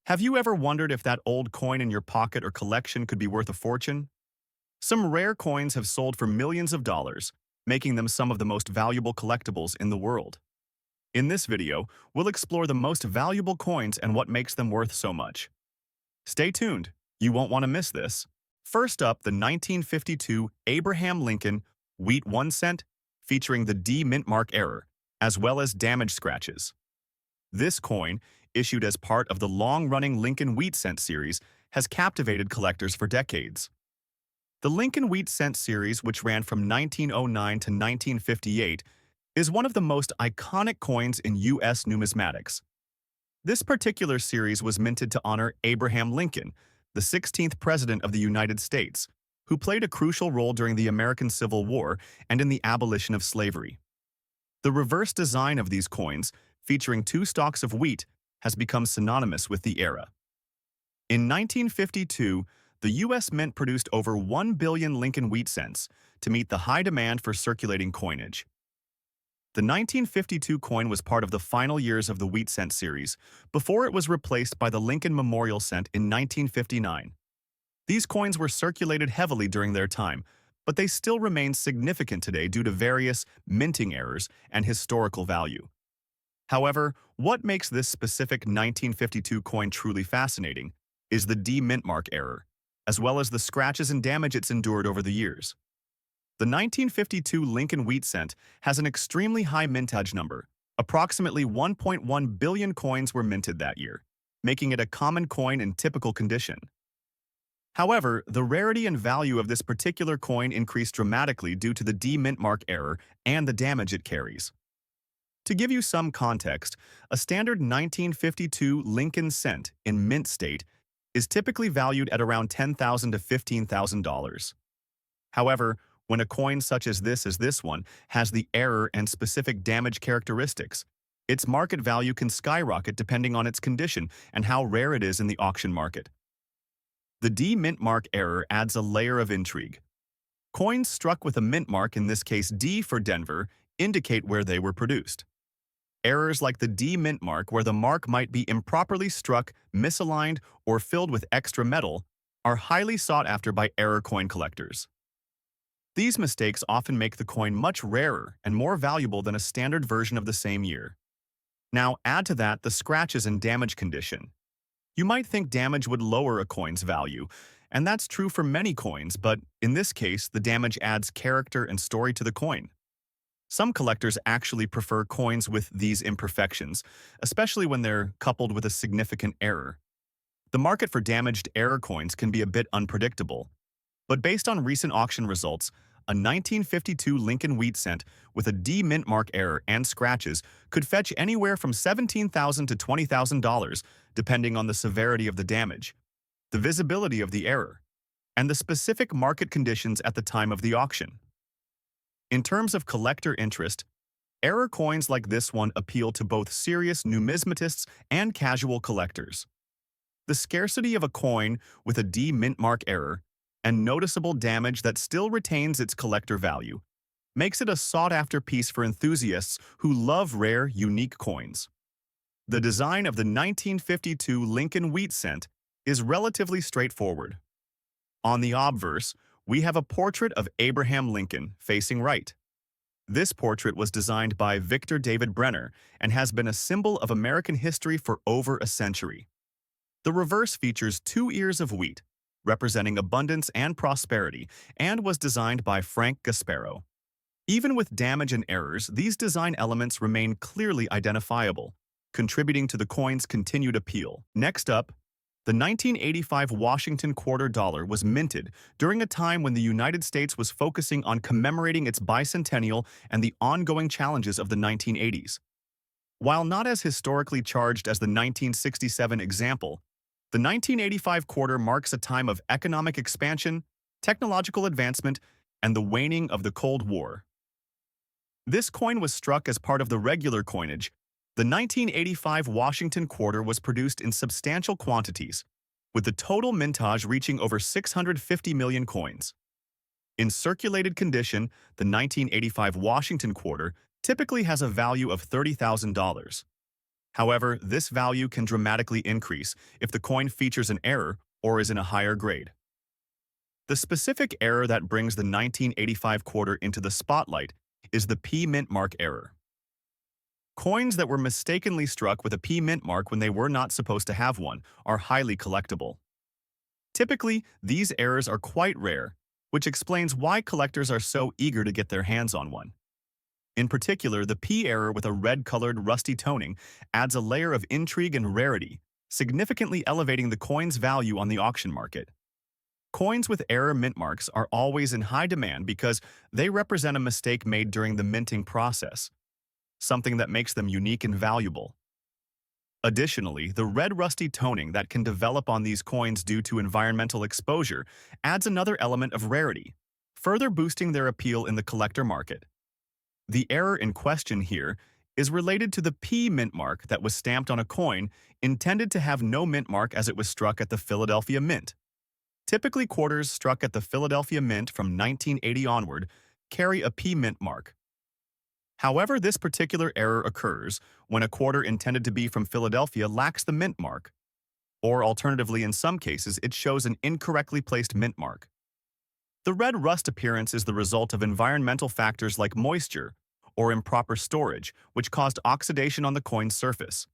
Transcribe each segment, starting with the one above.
Have you ever wondered if that old coin in your pocket or collection could be worth a fortune? Some rare coins have sold for millions of dollars, making them some of the most valuable collectibles in the world. In this video, we'll explore the most valuable coins and what makes them worth so much. Stay tuned, you won't want to miss this. First up, the 1952 Abraham Lincoln Wheat 1 cent, featuring the D mint mark error, as well as damage scratches. This coin, issued as part of the long-running Lincoln Wheat Cent series, has captivated collectors for decades. The Lincoln Wheat Cent series, which ran from 1909 to 1958, is one of the most iconic coins in U.S. numismatics. This particular series was minted to honor Abraham Lincoln, the 16th President of the United States, who played a crucial role during the American Civil War and in the abolition of slavery. The reverse design of these coins, featuring two stalks of wheat, has become synonymous with the era. In 1952, the U.S. Mint produced over 1 billion Lincoln Wheat Cents to meet the high demand for circulating coinage. The 1952 coin was part of the final years of the Wheat Cent series, before it was replaced by the Lincoln Memorial Cent in 1959. These coins were circulated heavily during their time, but they still remain significant today due to various minting errors and historical value. However, what makes this specific 1952 coin truly fascinating is the D mint mark error, as well as the scratches and damage it's endured over the years. The 1952 Lincoln Wheat Cent has an extremely high mintage number. Approximately 1.1 billion coins were minted that year, making it a common coin in typical condition. However, the rarity and value of this particular coin increased dramatically due to the D mint mark error and the damage it carries. To give you some context, a standard 1952 Lincoln cent in mint state is typically valued at around $10,000 to $15,000. However, when a coin such as this one has the error and specific damage characteristics, its market value can skyrocket depending on its condition and how rare it is in the auction market. The D mint mark error adds a layer of intrigue. Coins struck with a mint mark, in this case D for Denver, indicate where they were produced. Errors like the D mint mark, where the mark might be improperly struck, misaligned, or filled with extra metal, are highly sought after by error coin collectors. These mistakes often make the coin much rarer and more valuable than a standard version of the same year. Now, add to that the scratches and damage condition. You might think damage would lower a coin's value, and that's true for many coins, but in this case, the damage adds character and story to the coin. Some collectors actually prefer coins with these imperfections, especially when they're coupled with a significant error. The market for damaged error coins can be a bit unpredictable, but based on recent auction results, a 1952 Lincoln Wheat Cent with a D mint mark error and scratches could fetch anywhere from $17,000 to $20,000, depending on the severity of the damage, the visibility of the error, and the specific market conditions at the time of the auction. In terms of collector interest, error coins like this one appeal to both serious numismatists and casual collectors. The scarcity of a coin with a D mint mark error and noticeable damage that still retains its collector value makes it a sought-after piece for enthusiasts who love rare, unique coins. The design of the 1952 Lincoln Wheat Cent is relatively straightforward. On the obverse, we have a portrait of Abraham Lincoln facing right. This portrait was designed by Victor David Brenner and has been a symbol of American history for over a century. The reverse features two ears of wheat, representing abundance and prosperity, and was designed by Frank Gasparo. Even with damage and errors, these design elements remain clearly identifiable, contributing to the coin's continued appeal. Next up, the 1985 Washington quarter dollar was minted during a time when the United States was focusing on commemorating its bicentennial and the ongoing challenges of the 1980s. While not as historically charged as the 1967 example, the 1985 quarter marks a time of economic expansion, technological advancement, and the waning of the Cold War. This coin was struck as part of the regular coinage. The 1985 Washington quarter was produced in substantial quantities, with the total mintage reaching over 650 million coins. In circulated condition, the 1985 Washington quarter typically has a value of $30,000. However, this value can dramatically increase if the coin features an error or is in a higher grade. The specific error that brings the 1985 quarter into the spotlight is the P mint mark error. Coins that were mistakenly struck with a P mint mark when they were not supposed to have one are highly collectible. Typically, these errors are quite rare, which explains why collectors are so eager to get their hands on one. In particular, the P error with a red-colored rusty toning adds a layer of intrigue and rarity, significantly elevating the coin's value on the auction market. Coins with error mint marks are always in high demand because they represent a mistake made during the minting process, something that makes them unique and valuable. Additionally, the red rusty toning that can develop on these coins due to environmental exposure adds another element of rarity, further boosting their appeal in the collector market. The error in question here is related to the P mint mark that was stamped on a coin intended to have no mint mark as it was struck at the Philadelphia Mint. Typically, quarters struck at the Philadelphia Mint from 1980 onward carry a P mint mark. However, this particular error occurs when a quarter intended to be from Philadelphia lacks the mint mark, or alternatively, in some cases, it shows an incorrectly placed mint mark. The red rust appearance is the result of environmental factors like moisture or improper storage, which caused oxidation on the coin's surface.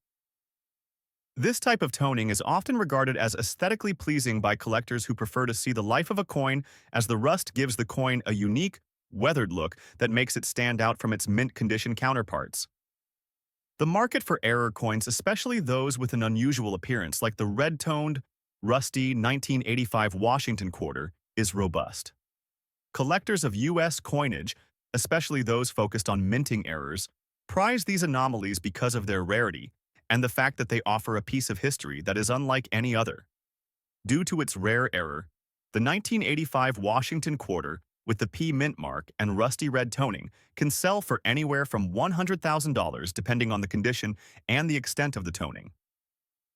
This type of toning is often regarded as aesthetically pleasing by collectors who prefer to see the life of a coin, as the rust gives the coin a unique, weathered look that makes it stand out from its mint condition counterparts. The market for error coins, especially those with an unusual appearance like the red-toned, rusty 1985 Washington quarter, is robust. Collectors of U.S. coinage, especially those focused on minting errors, prize these anomalies because of their rarity and the fact that they offer a piece of history that is unlike any other. Due to its rare error, the 1985 Washington quarter with the P mint mark and rusty red toning can sell for anywhere from $100,000 depending on the condition and the extent of the toning.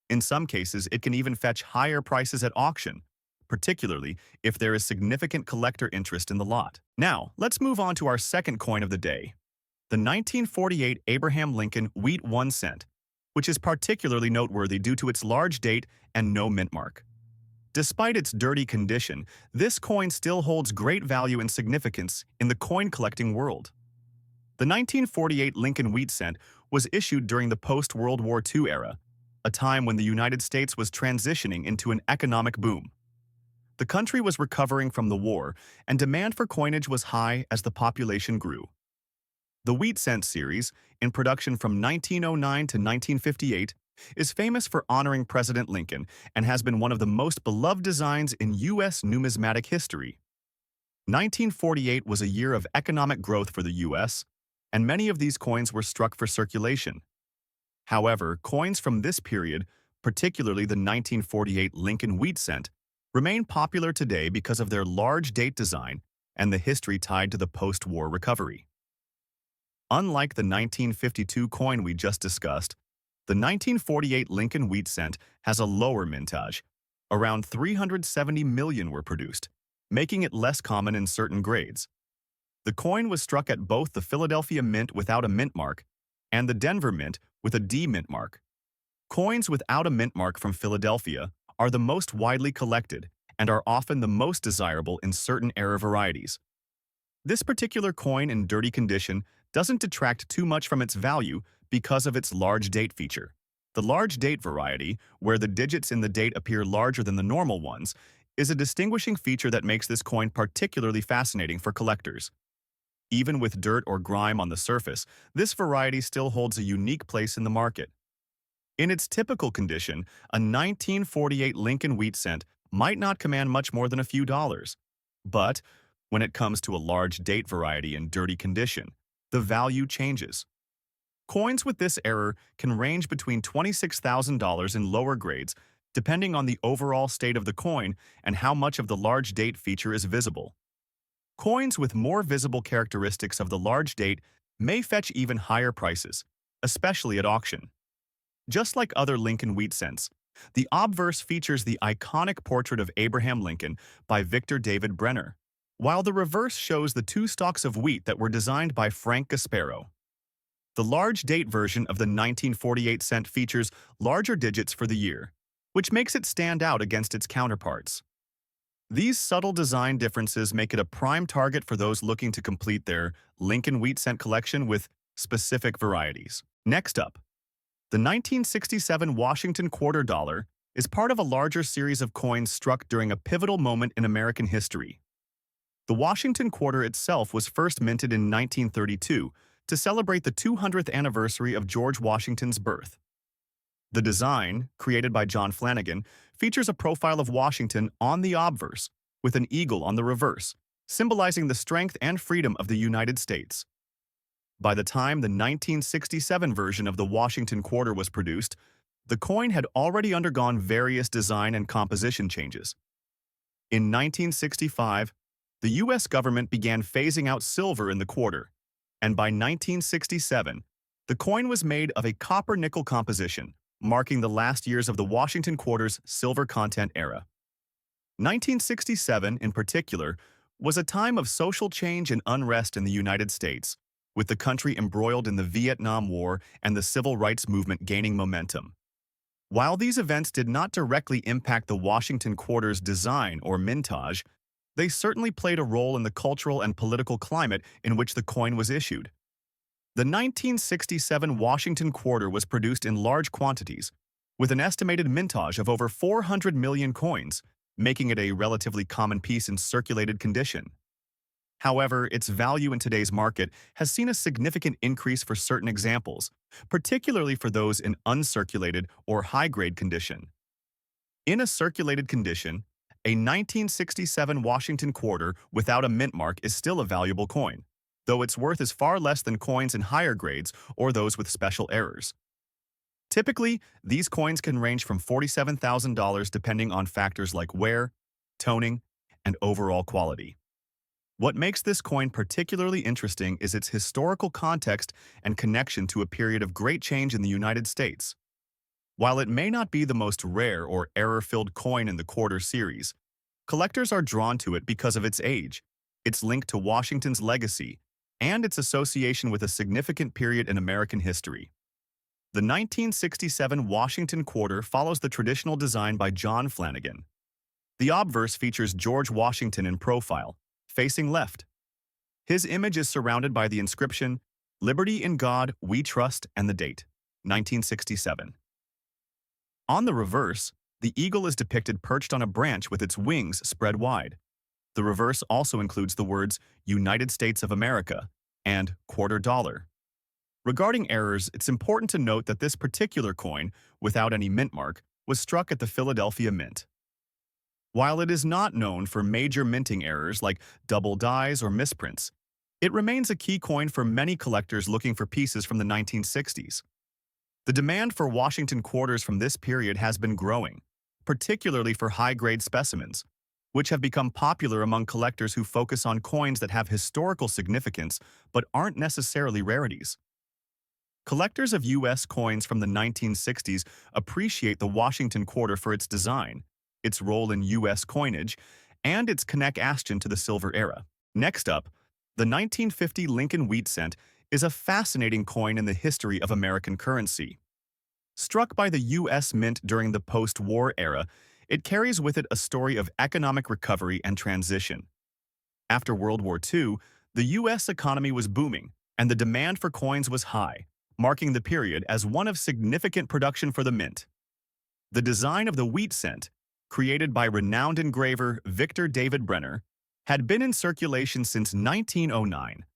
In some cases, it can even fetch higher prices at auction, particularly if there is significant collector interest in the lot. Now, let's move on to our second coin of the day, the 1948 Abraham Lincoln Wheat 1 cent, which is particularly noteworthy due to its large date and no mint mark. Despite its dirty condition, this coin still holds great value and significance in the coin collecting world. The 1948 Lincoln Wheat cent was issued during the post-World War II era, a time when the United States was transitioning into an economic boom. The country was recovering from the war, and demand for coinage was high as the population grew. The Wheat cent series, in production from 1909 to 1958, is famous for honoring President Lincoln and has been one of the most beloved designs in U.S. numismatic history. 1948 was a year of economic growth for the U.S., and many of these coins were struck for circulation. However, coins from this period, particularly the 1948 Lincoln Wheat cent, remain popular today because of their large date design and the history tied to the post-war recovery. Unlike the 1952 coin we just discussed, the 1948 Lincoln Wheat cent has a lower mintage. Around 370 million were produced, making it less common in certain grades. The coin was struck at both the Philadelphia Mint without a mint mark and the Denver Mint with a D mint mark. Coins without a mint mark from Philadelphia are the most widely collected and are often the most desirable in certain error varieties. This particular coin in dirty condition doesn't detract too much from its value because of its large date feature. The large date variety, where the digits in the date appear larger than the normal ones, is a distinguishing feature that makes this coin particularly fascinating for collectors. Even with dirt or grime on the surface, this variety still holds a unique place in the market. In its typical condition, a 1948 Lincoln Wheat cent might not command much more than a few dollars. But when it comes to a large date variety in dirty condition, the value changes. Coins with this error can range between $26,000 in lower grades, depending on the overall state of the coin and how much of the large date feature is visible. Coins with more visible characteristics of the large date may fetch even higher prices, especially at auction. Just like other Lincoln Wheat cents, the obverse features the iconic portrait of Abraham Lincoln by Victor David Brenner, while the reverse shows the two stalks of wheat that were designed by Frank Gasparo. The large date version of the 1948 cent features larger digits for the year, which makes it stand out against its counterparts. These subtle design differences make it a prime target for those looking to complete their Lincoln Wheat Cent collection with specific varieties. Next up, the 1967 Washington Quarter Dollar is part of a larger series of coins struck during a pivotal moment in American history. The Washington Quarter itself was first minted in 1932 to celebrate the 200th anniversary of George Washington's birth. The design, created by John Flanagan, features a profile of Washington on the obverse, with an eagle on the reverse, symbolizing the strength and freedom of the United States. By the time the 1967 version of the Washington Quarter was produced, the coin had already undergone various design and composition changes. In 1965, the U.S. government began phasing out silver in the quarter, and by 1967, the coin was made of a copper-nickel composition, marking the last years of the Washington Quarter's silver content era. 1967, in particular, was a time of social change and unrest in the United States, with the country embroiled in the Vietnam War and the civil rights movement gaining momentum. While these events did not directly impact the Washington Quarter's design or mintage, they certainly played a role in the cultural and political climate in which the coin was issued. The 1967 Washington Quarter was produced in large quantities, with an estimated mintage of over 400 million coins, making it a relatively common piece in circulated condition. However, its value in today's market has seen a significant increase for certain examples, particularly for those in uncirculated or high-grade condition. In a circulated condition, a 1967 Washington Quarter without a mint mark is still a valuable coin, though its worth is far less than coins in higher grades or those with special errors. Typically, these coins can range from $47,000 depending on factors like wear, toning, and overall quality. What makes this coin particularly interesting is its historical context and connection to a period of great change in the United States. While it may not be the most rare or error-filled coin in the quarter series, collectors are drawn to it because of its age, its link to Washington's legacy, and its association with a significant period in American history. The 1967 Washington Quarter follows the traditional design by John Flanagan. The obverse features George Washington in profile, facing left. His image is surrounded by the inscription, "Liberty in God We Trust," and the date, 1967. On the reverse, the eagle is depicted perched on a branch with its wings spread wide. The reverse also includes the words United States of America and quarter dollar. Regarding errors, it's important to note that this particular coin, without any mint mark, was struck at the Philadelphia Mint. While it is not known for major minting errors like double dies or misprints, it remains a key coin for many collectors looking for pieces from the 1960s. The demand for Washington quarters from this period has been growing, particularly for high-grade specimens, which have become popular among collectors who focus on coins that have historical significance but aren't necessarily rarities. Collectors of U.S. coins from the 1960s appreciate the Washington Quarter for its design, its role in U.S. coinage, and its connection to the silver era. Next up, the 1950 Lincoln Wheat Cent is a fascinating coin in the history of American currency. Struck by the U.S. Mint during the post-war era, it carries with it a story of economic recovery and transition. After World War II, the U.S. economy was booming, and the demand for coins was high, marking the period as one of significant production for the mint. The design of the wheat cent, created by renowned engraver Victor David Brenner, had been in circulation since 1909.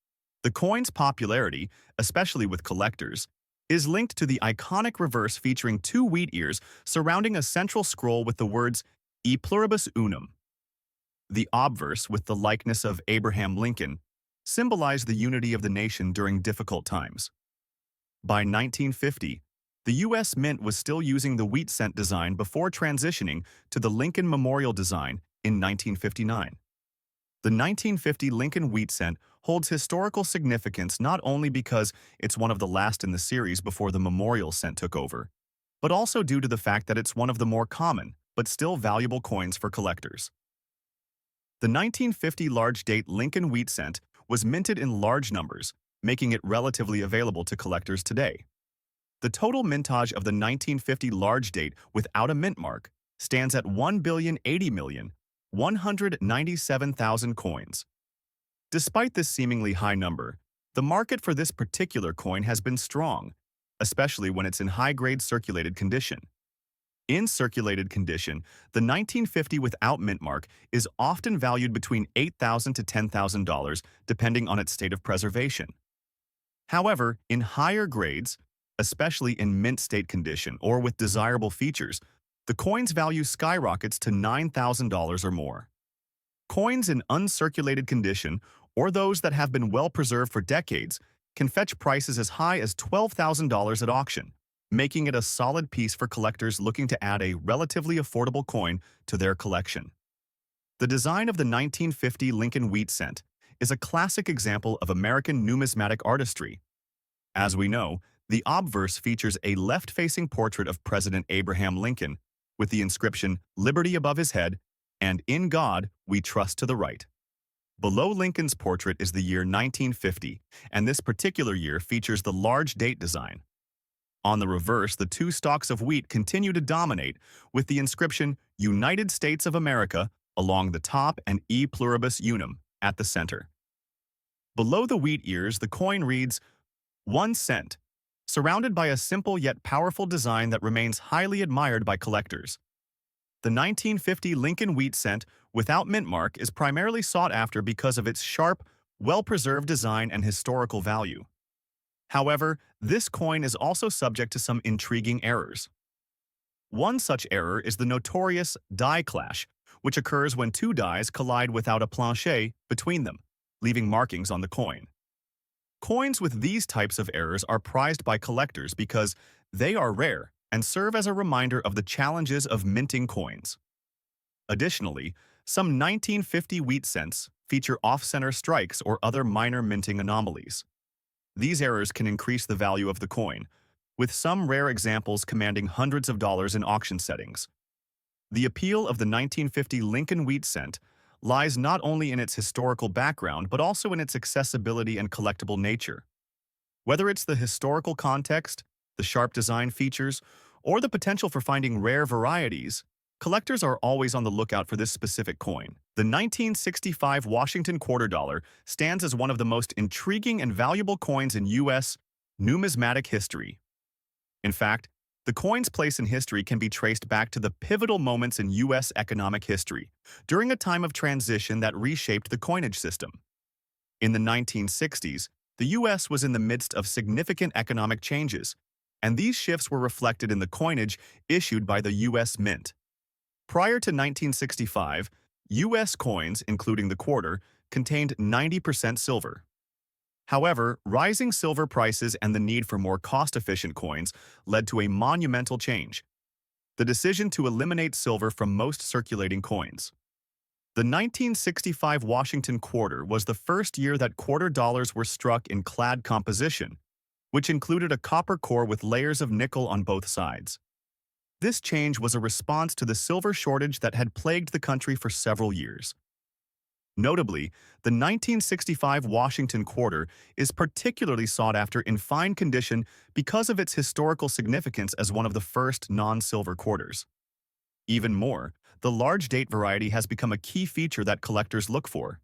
The coin's popularity, especially with collectors, is linked to the iconic reverse featuring two wheat ears surrounding a central scroll with the words E pluribus unum. The obverse, with the likeness of Abraham Lincoln, symbolized the unity of the nation during difficult times. By 1950, the U.S. Mint was still using the wheat cent design before transitioning to the Lincoln Memorial design in 1959. The 1950 Lincoln Wheat Cent holds historical significance not only because it's one of the last in the series before the Memorial Cent took over, but also due to the fact that it's one of the more common but still valuable coins for collectors. The 1950 large-date Lincoln Wheat Cent was minted in large numbers, making it relatively available to collectors today. The total mintage of the 1950 large date without a mint mark stands at 1,080,197,000 coins. Despite this seemingly high number, the market for this particular coin has been strong, especially when it's in high-grade circulated condition. In circulated condition, the 1950 without mint mark is often valued between $8,000 to $10,000 depending on its state of preservation. However, in higher grades, especially in mint state condition or with desirable features, the coin's value skyrockets to $9,000 or more. Coins in uncirculated condition, or those that have been well preserved for decades, can fetch prices as high as $12,000 at auction, making it a solid piece for collectors looking to add a relatively affordable coin to their collection. The design of the 1950 Lincoln wheat cent is a classic example of American numismatic artistry. As we know, the obverse features a left-facing portrait of President Abraham Lincoln with the inscription "Liberty above his head" and "In God we trust" to the right. Below Lincoln's portrait is the year 1950, and this particular year features the large date design. On the reverse, the two stalks of wheat continue to dominate, with the inscription "United States of America" along the top and "E pluribus unum" at the center. Below the wheat ears, the coin reads 1 cent, surrounded by a simple yet powerful design that remains highly admired by collectors. The 1950 Lincoln wheat cent without mint mark is primarily sought after because of its sharp, well-preserved design and historical value. However, this coin is also subject to some intriguing errors. One such error is the notorious die clash, which occurs when two dies collide without a plancher between them, leaving markings on the coin. Coins with these types of errors are prized by collectors because they are rare and serve as a reminder of the challenges of minting coins. Additionally, some 1950 wheat cents feature off-center strikes or other minor minting anomalies. These errors can increase the value of the coin, with some rare examples commanding hundreds of dollars in auction settings. The appeal of the 1950 Lincoln wheat cent lies not only in its historical background but also in its accessibility and collectible nature. Whether it's the historical context, the sharp design features, or the potential for finding rare varieties, collectors are always on the lookout for this specific coin. The 1965 Washington quarter dollar stands as one of the most intriguing and valuable coins in U.S. numismatic history. In fact, the coin's place in history can be traced back to the pivotal moments in U.S. economic history, during a time of transition that reshaped the coinage system. In the 1960s, the U.S. was in the midst of significant economic changes, and these shifts were reflected in the coinage issued by the U.S. Mint. Prior to 1965, U.S. coins, including the quarter, contained 90% silver. However, rising silver prices and the need for more cost-efficient coins led to a monumental change: the decision to eliminate silver from most circulating coins. The 1965 Washington quarter was the first year that quarter dollars were struck in clad composition, which included a copper core with layers of nickel on both sides. This change was a response to the silver shortage that had plagued the country for several years. Notably, the 1965 Washington quarter is particularly sought after in fine condition because of its historical significance as one of the first non-silver quarters. Even more, the large date variety has become a key feature that collectors look for.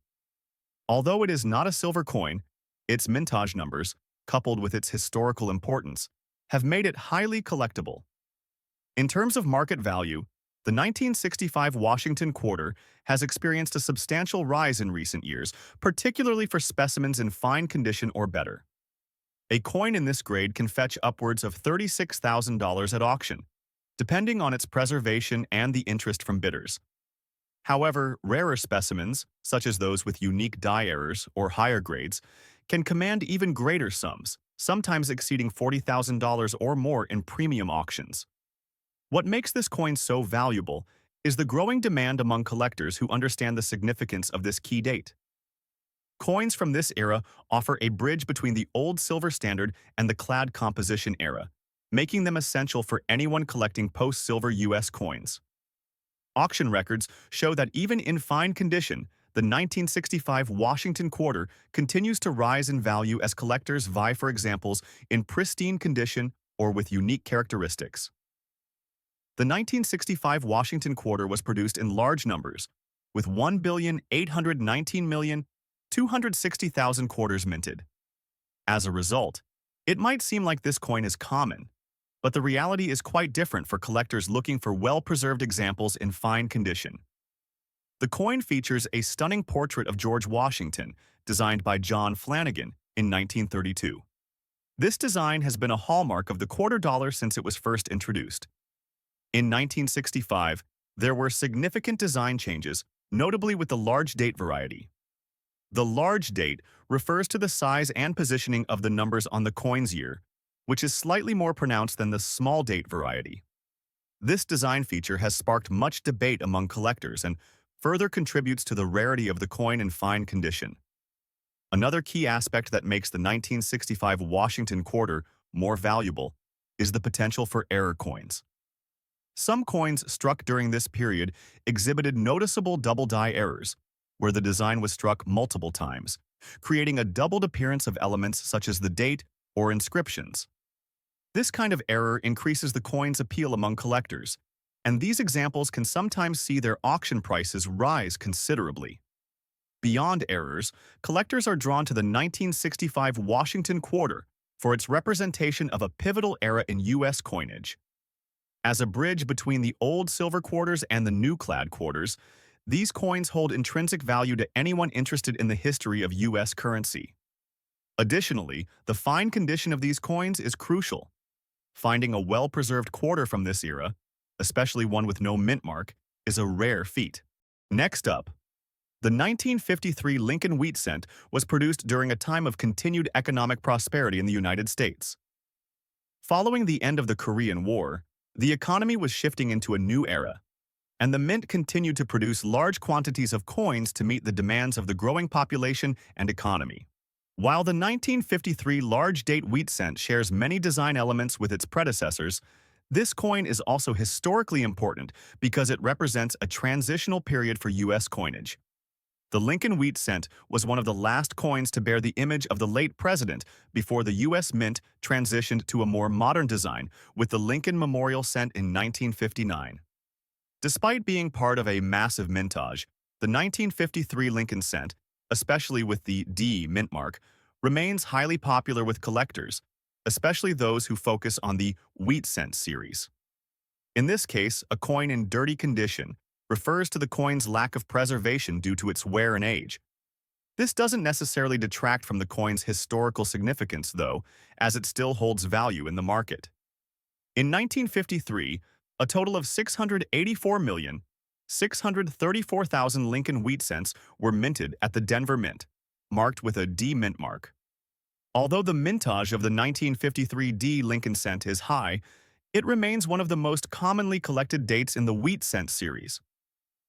Although it is not a silver coin, its mintage numbers, coupled with its historical importance, have made it highly collectible. In terms of market value, the 1965 Washington quarter has experienced a substantial rise in recent years, particularly for specimens in fine condition or better. A coin in this grade can fetch upwards of $36,000 at auction, depending on its preservation and the interest from bidders. However, rarer specimens, such as those with unique die errors or higher grades, can command even greater sums, sometimes exceeding $40,000 or more in premium auctions. What makes this coin so valuable is the growing demand among collectors who understand the significance of this key date. Coins from this era offer a bridge between the old silver standard and the clad composition era, making them essential for anyone collecting post-silver U.S. coins. Auction records show that even in fine condition, The 1965 Washington quarter continues to rise in value as collectors vie for examples in pristine condition or with unique characteristics. The 1965 Washington quarter was produced in large numbers, with 1,819,260,000 quarters minted. As a result, it might seem like this coin is common, but the reality is quite different for collectors looking for well-preserved examples in fine condition. The coin features a stunning portrait of George Washington, designed by John Flanagan in 1932. This design has been a hallmark of the quarter dollar since it was first introduced. In 1965, there were significant design changes, notably with the large date variety. The large date refers to the size and positioning of the numbers on the coin's year, which is slightly more pronounced than the small date variety. This design feature has sparked much debate among collectors and further contributes to the rarity of the coin in fine condition. Another key aspect that makes the 1965 Washington quarter more valuable is the potential for error coins. Some coins struck during this period exhibited noticeable double-die errors, where the design was struck multiple times, creating a doubled appearance of elements such as the date or inscriptions. This kind of error increases the coin's appeal among collectors, and these examples can sometimes see their auction prices rise considerably. Beyond errors, collectors are drawn to the 1965 Washington quarter for its representation of a pivotal era in U.S. coinage. As a bridge between the old silver quarters and the new Clad quarters, these coins hold intrinsic value to anyone interested in the history of U.S. currency. Additionally, the fine condition of these coins is crucial. Finding a well-preserved quarter from this era, especially one with no mint mark, is a rare feat. Next up, the 1953 Lincoln wheat cent was produced during a time of continued economic prosperity in the United States. Following the end of the Korean War, the economy was shifting into a new era, and the mint continued to produce large quantities of coins to meet the demands of the growing population and economy. While the 1953 large-date wheat cent shares many design elements with its predecessors, this coin is also historically important because it represents a transitional period for U.S. coinage. The Lincoln wheat cent was one of the last coins to bear the image of the late president before the U.S. Mint transitioned to a more modern design with the Lincoln Memorial Cent in 1959. Despite being part of a massive mintage, the 1953 Lincoln cent, especially with the D mint mark, remains highly popular with collectors, especially those who focus on the wheat cent series. In this case, a coin in dirty condition refers to the coin's lack of preservation due to its wear and age. This doesn't necessarily detract from the coin's historical significance, though, as it still holds value in the market. In 1953, a total of 684,634,000 Lincoln wheat cents were minted at the Denver Mint, marked with a D mint mark. Although the mintage of the 1953 D Lincoln cent is high, it remains one of the most commonly collected dates in the wheat cent series.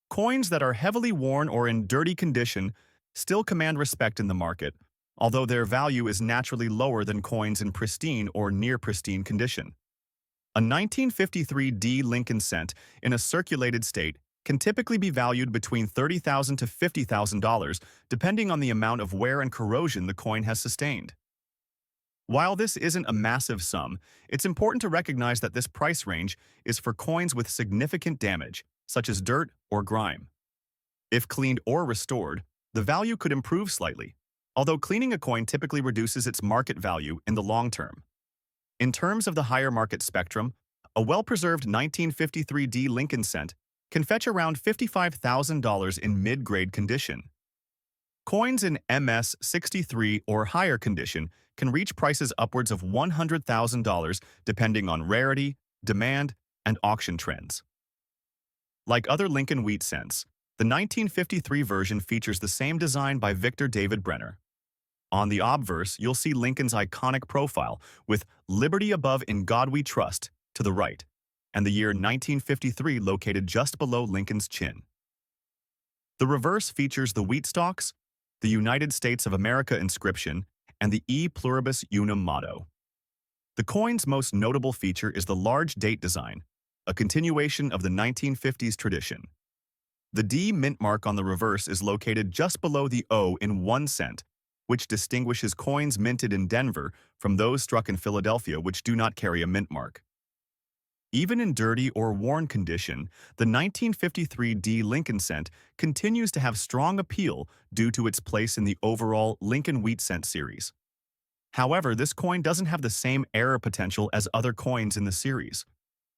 Coins that are heavily worn or in dirty condition still command respect in the market, although their value is naturally lower than coins in pristine or near-pristine condition. A 1953 D Lincoln cent in a circulated state can typically be valued between $30,000 to $50,000, depending on the amount of wear and corrosion the coin has sustained. While this isn't a massive sum, it's important to recognize that this price range is for coins with significant damage, such as dirt or grime. If cleaned or restored, the value could improve slightly, although cleaning a coin typically reduces its market value in the long term. In terms of the higher market spectrum, a well-preserved 1953 D Lincoln cent can fetch around $55,000 in mid-grade condition. Coins in MS-63 or higher condition can reach prices upwards of $100,000 depending on rarity, demand, and auction trends. Like other Lincoln wheat cents, the 1953 version features the same design by Victor David Brenner. On the obverse, you'll see Lincoln's iconic profile with "Liberty above in God we trust" to the right, and the year 1953 located just below Lincoln's chin. The reverse features the wheat stalks, the United States of America inscription, and the E Pluribus Unum motto. The coin's most notable feature is the large date design, a continuation of the 1950s tradition. The D mint mark on the reverse is located just below the O in 1 cent, which distinguishes coins minted in Denver from those struck in Philadelphia which do not carry a mint mark. Even in dirty or worn condition, the 1953 D Lincoln cent continues to have strong appeal due to its place in the overall Lincoln Wheat Cent series. However, this coin doesn't have the same error potential as other coins in the series.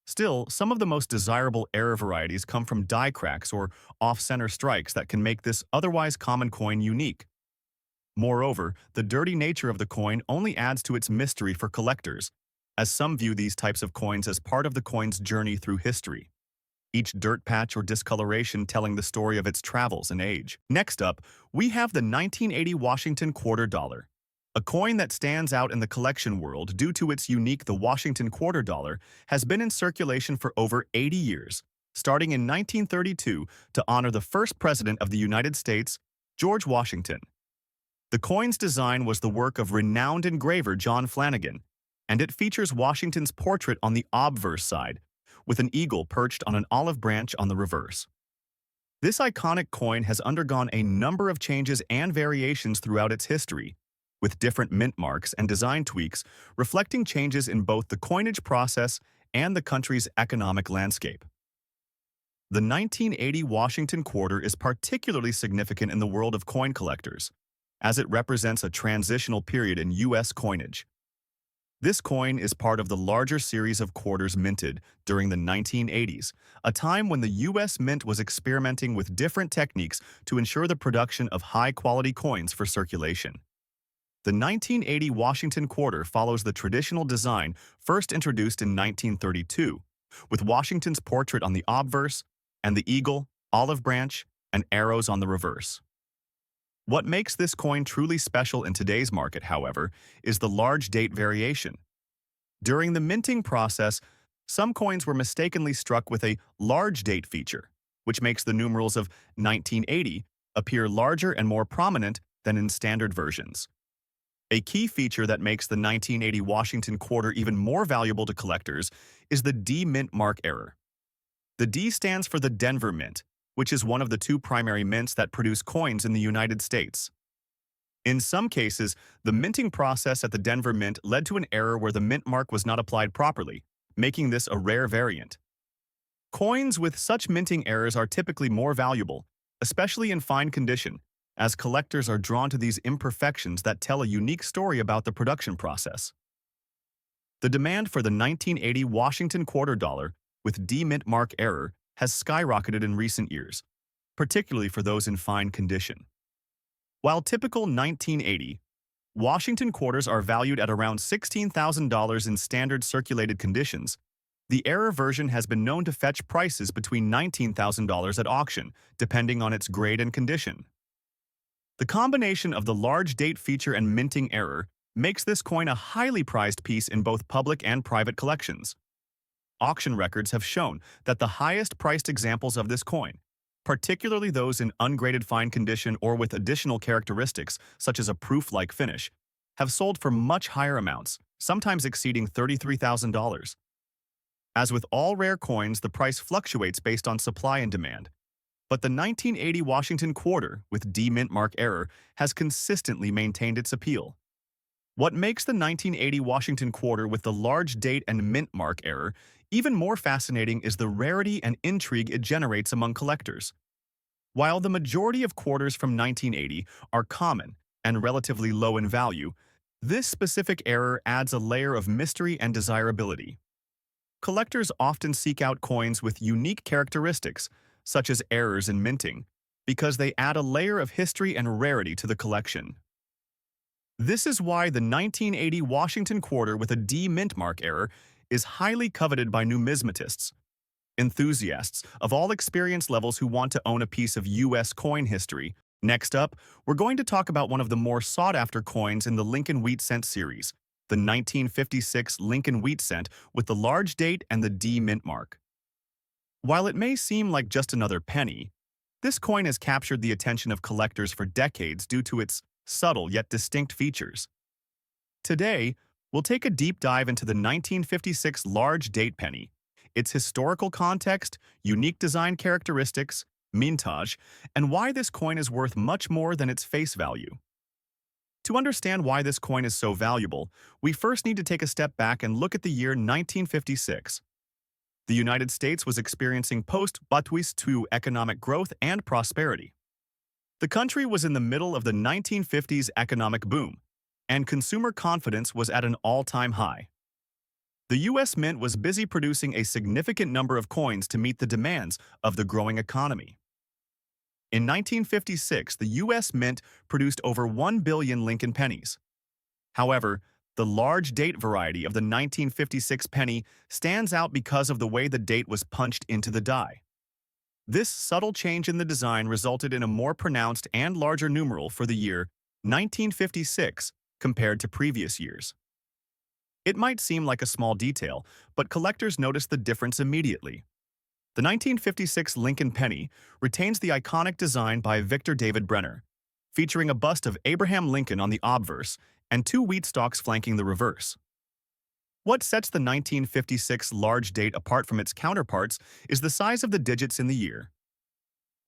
Still, some of the most desirable error varieties come from die cracks or off-center strikes that can make this otherwise common coin unique. Moreover, the dirty nature of the coin only adds to its mystery for collectors, as some view these types of coins as part of the coin's journey through history, each dirt patch or discoloration telling the story of its travels and age. Next up, we have the 1980 Washington Quarter Dollar. A coin that stands out in the collection world due to its unique the Washington Quarter Dollar has been in circulation for over 80 years, starting in 1932 to honor the first president of the United States, George Washington. The coin's design was the work of renowned engraver John Flanagan, and it features Washington's portrait on the obverse side, with an eagle perched on an olive branch on the reverse. This iconic coin has undergone a number of changes and variations throughout its history, with different mint marks and design tweaks reflecting changes in both the coinage process and the country's economic landscape. The 1980 Washington Quarter is particularly significant in the world of coin collectors, as it represents a transitional period in U.S. coinage. This coin is part of the larger series of quarters minted during the 1980s, a time when the U.S. Mint was experimenting with different techniques to ensure the production of high-quality coins for circulation. The 1980 Washington Quarter follows the traditional design first introduced in 1932, with Washington's portrait on the obverse and the eagle, olive branch, and arrows on the reverse. What makes this coin truly special in today's market, however, is the large date variation. During the minting process, some coins were mistakenly struck with a large date feature, which makes the numerals of 1980 appear larger and more prominent than in standard versions. A key feature that makes the 1980 Washington Quarter even more valuable to collectors is the D mint mark error. The D stands for the Denver Mint, which is one of the two primary mints that produce coins in the United States. In some cases, the minting process at the Denver Mint led to an error where the mint mark was not applied properly, making this a rare variant. Coins with such minting errors are typically more valuable, especially in fine condition, as collectors are drawn to these imperfections that tell a unique story about the production process. The demand for the 1980 Washington Quarter Dollar with D mint mark error has skyrocketed in recent years, particularly for those in fine condition. While typical 1980 Washington quarters are valued at around $16,000 in standard circulated conditions, the error version has been known to fetch prices between $19,000 at auction, depending on its grade and condition. The combination of the large date feature and minting error makes this coin a highly prized piece in both public and private collections. Auction records have shown that the highest-priced examples of this coin, particularly those in ungraded fine condition or with additional characteristics such as a proof-like finish, have sold for much higher amounts, sometimes exceeding $33,000. As with all rare coins, the price fluctuates based on supply and demand, but the 1980 Washington Quarter with D mint mark error has consistently maintained its appeal. What makes the 1980 Washington Quarter with the large date and mint mark error even more fascinating is the rarity and intrigue it generates among collectors. While the majority of quarters from 1980 are common and relatively low in value, this specific error adds a layer of mystery and desirability. Collectors often seek out coins with unique characteristics, such as errors in minting, because they add a layer of history and rarity to the collection. This is why the 1980 Washington Quarter with a D mint mark error is highly coveted by numismatists, enthusiasts of all experience levels who want to own a piece of U.S. coin history. Next up, we're going to talk about one of the more sought-after coins in the Lincoln Wheat Cent series, the 1956 Lincoln Wheat Cent with the large date and the D mint mark. While it may seem like just another penny, this coin has captured the attention of collectors for decades due to its subtle yet distinct features. Today, we'll take a deep dive into the 1956 large date penny, its historical context, unique design characteristics, mintage, and why this coin is worth much more than its face value. To understand why this coin is so valuable, we first need to take a step back and look at the year 1956. The United States was experiencing post-Batuist II economic growth and prosperity. The country was in the middle of the 1950s economic boom, and consumer confidence was at an all-time high. The U.S. Mint was busy producing a significant number of coins to meet the demands of the growing economy. In 1956, the U.S. Mint produced over 1 billion Lincoln pennies. However, the large date variety of the 1956 penny stands out because of the way the date was punched into the die. This subtle change in the design resulted in a more pronounced and larger numeral for the year 1956 compared to previous years. It might seem like a small detail, but collectors notice the difference immediately. The 1956 Lincoln penny retains the iconic design by Victor David Brenner, featuring a bust of Abraham Lincoln on the obverse and two wheat stalks flanking the reverse. What sets the 1956 large date apart from its counterparts is the size of the digits in the year.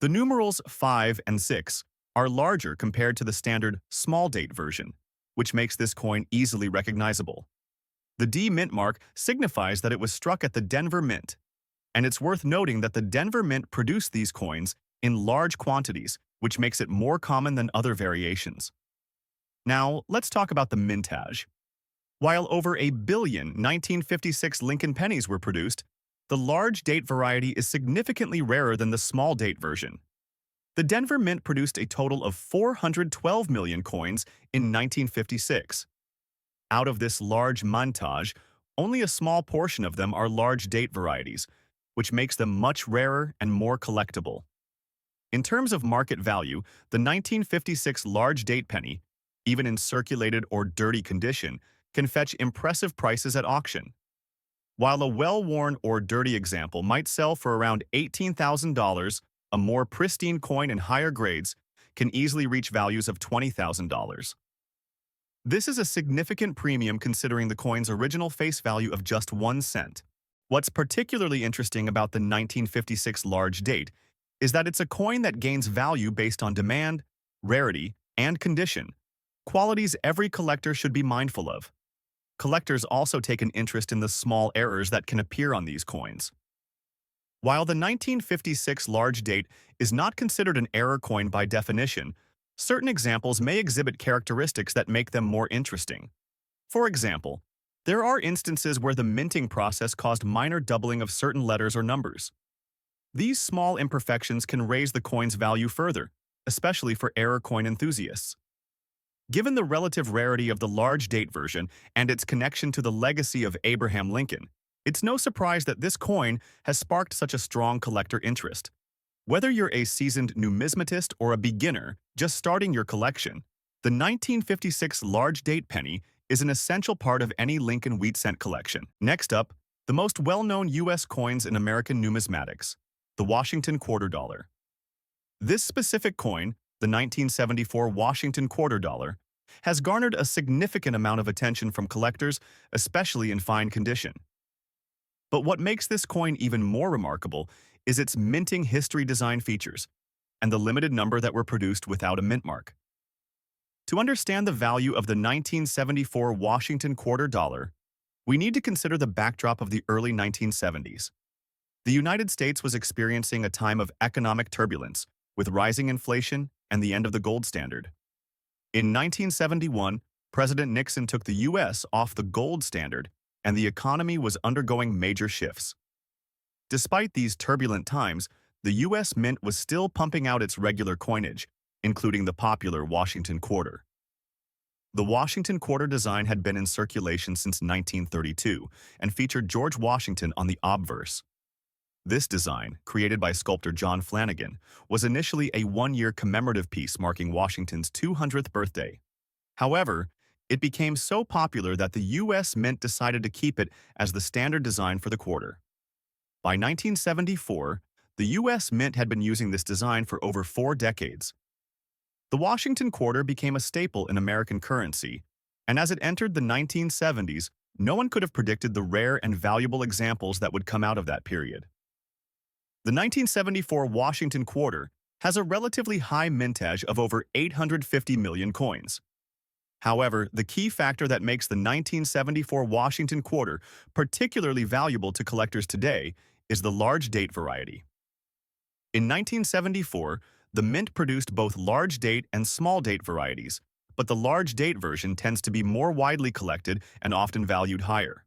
The numerals 5 and 6 are larger compared to the standard small date version, which makes this coin easily recognizable. The D Mint mark signifies that it was struck at the Denver Mint, and it's worth noting that the Denver Mint produced these coins in large quantities, which makes it more common than other variations. Now, let's talk about the mintage. While over a billion 1956 Lincoln pennies were produced, the large date variety is significantly rarer than the small date version. The Denver Mint produced a total of 412 million coins in 1956. Out of this large mintage, only a small portion of them are large date varieties, which makes them much rarer and more collectible. In terms of market value, the 1956 large date penny, even in circulated or dirty condition, can fetch impressive prices at auction. While a well-worn or dirty example might sell for around $18,000, a more pristine coin in higher grades can easily reach values of $20,000. This is a significant premium considering the coin's original face value of just 1 cent. What's particularly interesting about the 1956 large date is that it's a coin that gains value based on demand, rarity, and condition, qualities every collector should be mindful of. Collectors also take an interest in the small errors that can appear on these coins. While the 1956 large date is not considered an error coin by definition, certain examples may exhibit characteristics that make them more interesting. For example, there are instances where the minting process caused minor doubling of certain letters or numbers. These small imperfections can raise the coin's value further, especially for error coin enthusiasts. Given the relative rarity of the large date version and its connection to the legacy of Abraham Lincoln, it's no surprise that this coin has sparked such a strong collector interest. Whether you're a seasoned numismatist or a beginner just starting your collection, the 1956 large date penny is an essential part of any Lincoln wheat cent collection. Next up, the most well-known U.S. coins in American numismatics, the Washington quarter dollar. This specific coin, the 1974 Washington quarter dollar, has garnered a significant amount of attention from collectors, especially in fine condition. But what makes this coin even more remarkable is its minting history design features and the limited number that were produced without a mint mark. To understand the value of the 1974 Washington quarter dollar, we need to consider the backdrop of the early 1970s. The United States was experiencing a time of economic turbulence, with rising inflation and the end of the gold standard. In 1971, President Nixon took the U.S. off the gold standard, and the economy was undergoing major shifts. Despite these turbulent times, the U.S. Mint was still pumping out its regular coinage, including the popular Washington quarter. The Washington quarter design had been in circulation since 1932 and featured George Washington on the obverse. This design, created by sculptor John Flanagan, was initially a one-year commemorative piece marking Washington's 200th birthday. However, it became so popular that the U.S. Mint decided to keep it as the standard design for the quarter. By 1974, the U.S. Mint had been using this design for over 4 decades. The Washington quarter became a staple in American currency, and as it entered the 1970s, no one could have predicted the rare and valuable examples that would come out of that period. The 1974 Washington quarter has a relatively high mintage of over 850 million coins. However, the key factor that makes the 1974 Washington quarter particularly valuable to collectors today is the large date variety. In 1974, the mint produced both large date and small date varieties, but the large date version tends to be more widely collected and often valued higher.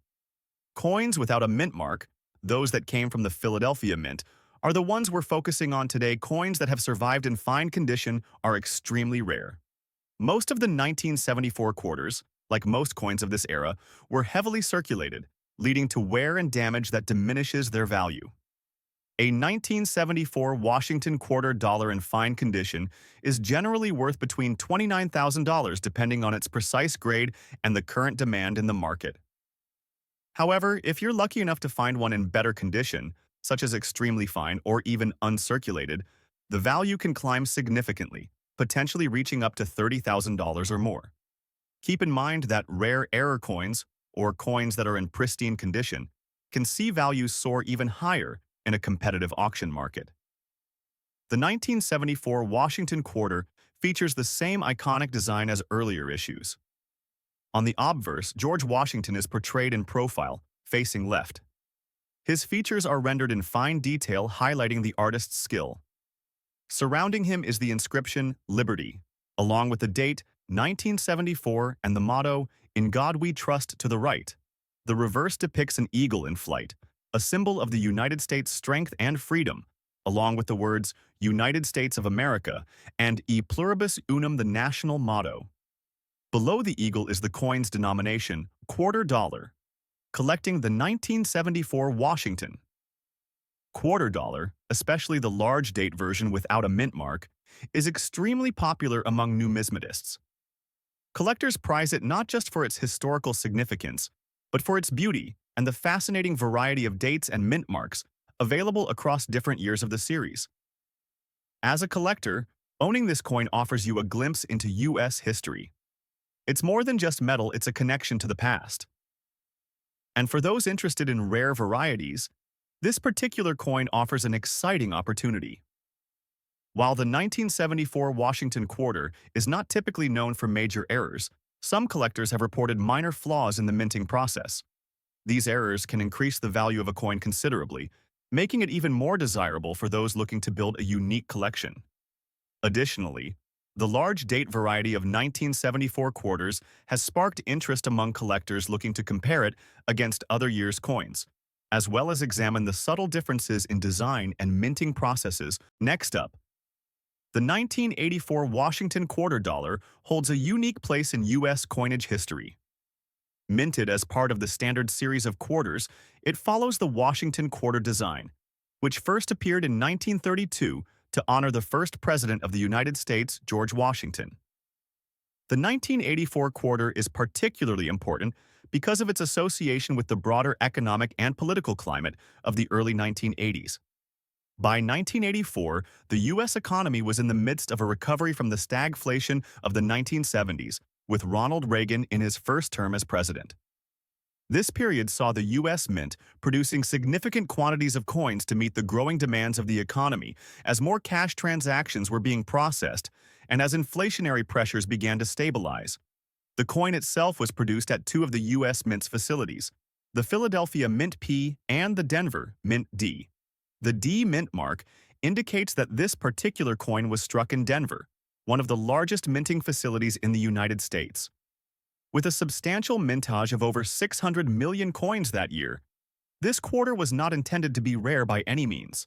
Coins without a mint mark, those that came from the Philadelphia Mint, are the ones we're focusing on today. Coins that have survived in fine condition are extremely rare. Most of the 1974 quarters, like most coins of this era, were heavily circulated, leading to wear and damage that diminishes their value. A 1974 Washington quarter dollar in fine condition is generally worth between $29,000 depending on its precise grade and the current demand in the market. However, if you're lucky enough to find one in better condition, such as extremely fine or even uncirculated, the value can climb significantly, potentially reaching up to $30,000 or more. Keep in mind that rare error coins, or coins that are in pristine condition, can see values soar even higher in a competitive auction market. The 1974 Washington quarter features the same iconic design as earlier issues. On the obverse, George Washington is portrayed in profile, facing left. His features are rendered in fine detail, highlighting the artist's skill. Surrounding him is the inscription, Liberty, along with the date, 1974, and the motto, In God We Trust, to the right. The reverse depicts an eagle in flight, a symbol of the United States' strength and freedom, along with the words, United States of America, and E Pluribus Unum, the national motto. Below the eagle is the coin's denomination, quarter dollar. Collecting the 1974 Washington quarter dollar, especially the large date version without a mint mark, is extremely popular among numismatists. Collectors prize it not just for its historical significance, but for its beauty and the fascinating variety of dates and mint marks available across different years of the series. As a collector, owning this coin offers you a glimpse into U.S. history. It's more than just metal, it's a connection to the past. And for those interested in rare varieties, this particular coin offers an exciting opportunity. While the 1974 Washington quarter is not typically known for major errors, some collectors have reported minor flaws in the minting process. These errors can increase the value of a coin considerably, making it even more desirable for those looking to build a unique collection. Additionally, the large date variety of 1974 quarters has sparked interest among collectors looking to compare it against other years' coins, as well as examine the subtle differences in design and minting processes. Next up, the 1984 Washington quarter dollar holds a unique place in U.S. coinage history. Minted as part of the standard series of quarters, it follows the Washington quarter design, which first appeared in 1932 to honor the first president of the United States, George Washington. The 1984 quarter is particularly important because of its association with the broader economic and political climate of the early 1980s. By 1984, the U.S. economy was in the midst of a recovery from the stagflation of the 1970s, with Ronald Reagan in his first term as president. This period saw the U.S. Mint producing significant quantities of coins to meet the growing demands of the economy as more cash transactions were being processed and as inflationary pressures began to stabilize. The coin itself was produced at two of the U.S. Mint's facilities, the Philadelphia Mint P and the Denver Mint D. The D mint mark indicates that this particular coin was struck in Denver, one of the largest minting facilities in the United States. With a substantial mintage of over 600 million coins that year, this quarter was not intended to be rare by any means.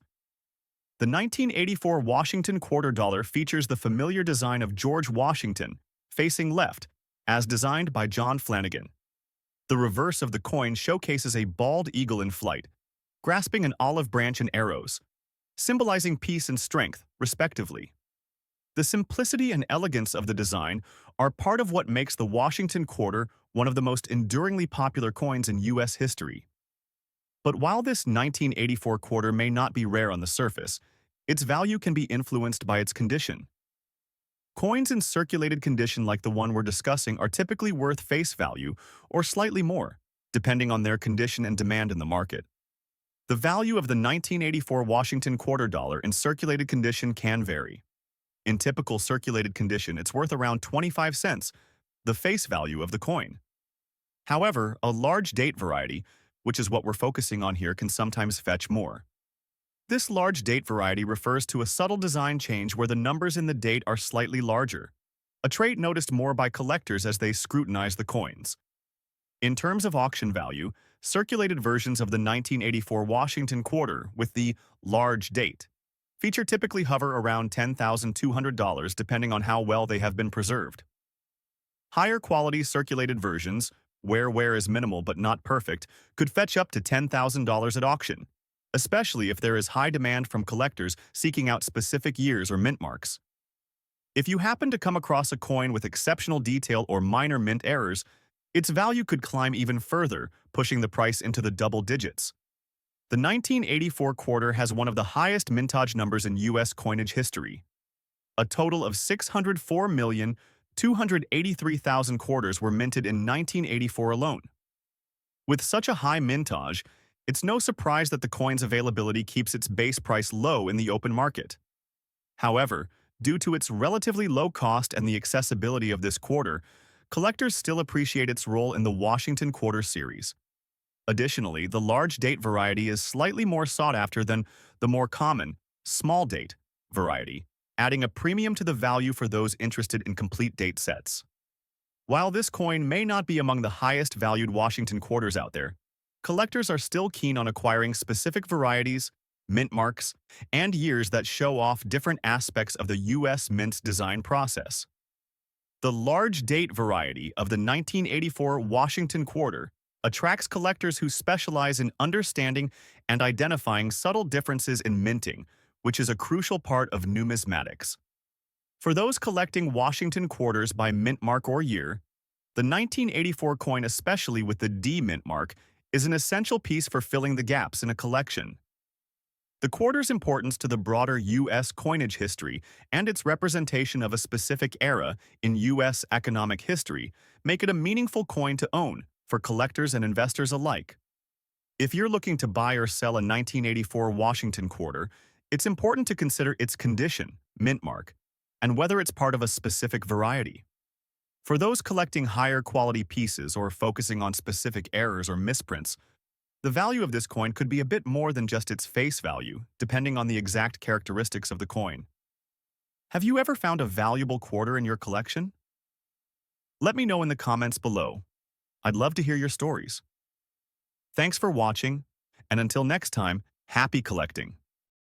The 1984 Washington quarter dollar features the familiar design of George Washington, facing left, as designed by John Flanagan. The reverse of the coin showcases a bald eagle in flight, grasping an olive branch and arrows, symbolizing peace and strength, respectively. The simplicity and elegance of the design are part of what makes the Washington quarter one of the most enduringly popular coins in U.S. history. But while this 1984 quarter may not be rare on the surface, its value can be influenced by its condition. Coins in circulated condition like the one we're discussing are typically worth face value or slightly more, depending on their condition and demand in the market. The value of the 1984 Washington quarter dollar in circulated condition can vary. In typical circulated condition, it's worth around 25 cents, the face value of the coin. However, a large date variety, which is what we're focusing on here, can sometimes fetch more. This large date variety refers to a subtle design change where the numbers in the date are slightly larger, a trait noticed more by collectors as they scrutinize the coins. In terms of auction value, circulated versions of the 1984 Washington quarter with the large date feature typically hover around $10,200 depending on how well they have been preserved. Higher quality circulated versions, where wear is minimal but not perfect, could fetch up to $10,000 at auction, especially if there is high demand from collectors seeking out specific years or mint marks. If you happen to come across a coin with exceptional detail or minor mint errors, its value could climb even further, pushing the price into the double digits. The 1984 quarter has one of the highest mintage numbers in U.S. coinage history. A total of 604,283,000 quarters were minted in 1984 alone. With such a high mintage, it's no surprise that the coin's availability keeps its base price low in the open market. However, due to its relatively low cost and the accessibility of this quarter, collectors still appreciate its role in the Washington Quarter series. Additionally, the large date variety is slightly more sought after than the more common, small date variety, adding a premium to the value for those interested in complete date sets. While this coin may not be among the highest valued Washington quarters out there, collectors are still keen on acquiring specific varieties, mint marks, and years that show off different aspects of the U.S. mint design process. The large date variety of the 1984 Washington quarter attracts collectors who specialize in understanding and identifying subtle differences in minting, which is a crucial part of numismatics. For those collecting Washington quarters by mint mark or year, the 1984 coin, especially with the D mint mark, is an essential piece for filling the gaps in a collection. The quarter's importance to the broader U.S. coinage history and its representation of a specific era in U.S. economic history make it a meaningful coin to own for collectors and investors alike. If you're looking to buy or sell a 1984 Washington quarter, it's important to consider its condition, mint mark, and whether it's part of a specific variety. For those collecting higher quality pieces or focusing on specific errors or misprints, the value of this coin could be a bit more than just its face value, depending on the exact characteristics of the coin. Have you ever found a valuable quarter in your collection? Let me know in the comments below. I'd love to hear your stories. Thanks for watching, and until next time, happy collecting!